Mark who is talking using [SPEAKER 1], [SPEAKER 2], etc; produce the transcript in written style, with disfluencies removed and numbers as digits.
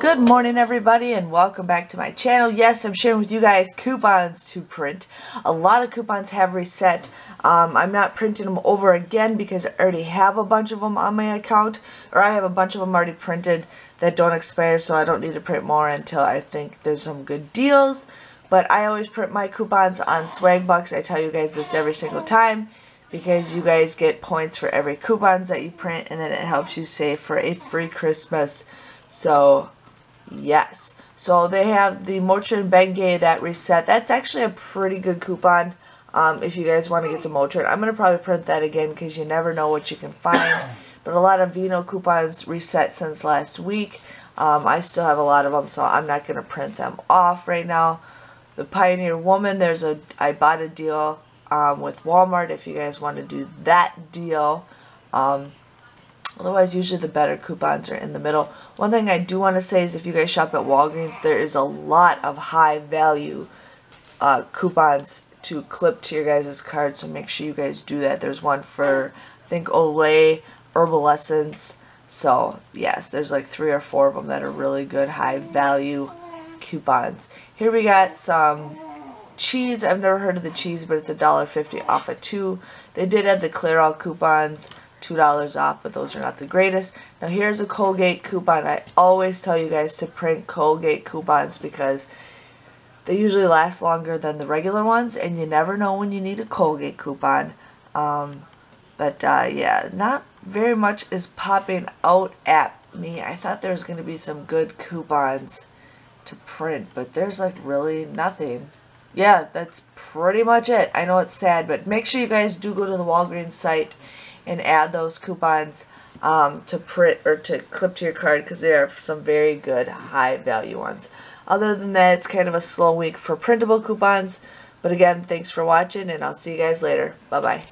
[SPEAKER 1] Good morning everybody and welcome back to my channel. Yes, I'm sharing with you guys coupons to print. A lot of coupons have reset. I'm not printing them over again because I already have a bunch of them on my account, or I have a bunch of them already printed that don't expire, so I don't need to print more until I think there's some good deals. But I always print my coupons on Swagbucks. I tell you guys this every single time because you guys get points for every coupons that you print, and then it helps you save for a free Christmas. So yes, so they have the Motrin Bengay that reset. That's actually a pretty good coupon if you guys want to get the Motrin. I'm going to probably print that again because you never know what you can find. But a lot of Vino coupons reset since last week. I still have a lot of them, so I'm not going to print them off right now. The Pioneer Woman, there's a Ibotta deal with Walmart if you guys want to do that deal. Otherwise, usually the better coupons are in the middle. One thing I do want to say is if you guys shop at Walgreens, there is a lot of high value coupons to clip to your guys' card, so make sure you guys do that. There's one for, I think, Olay, Herbal Essence. So, yes, there's like 3 or 4 of them that are really good high value coupons. Here we got some cheese. I've never heard of the cheese, but it's $1.50 off of 2. They did have the Clairol coupons, $2 off, but those are not the greatest. Now here's a Colgate coupon. I always tell you guys to print Colgate coupons because they usually last longer than the regular ones, and you never know when you need a Colgate coupon. Yeah, not very much is popping out at me. I thought there was going to be some good coupons to print, but there's like really nothing. Yeah, that's pretty much it. I know it's sad, but make sure you guys do go to the Walgreens site and add those coupons to print or to clip to your card because they are some very good high value ones. Other than that, it's kind of a slow week for printable coupons. But again, thanks for watching, and I'll see you guys later. Bye bye.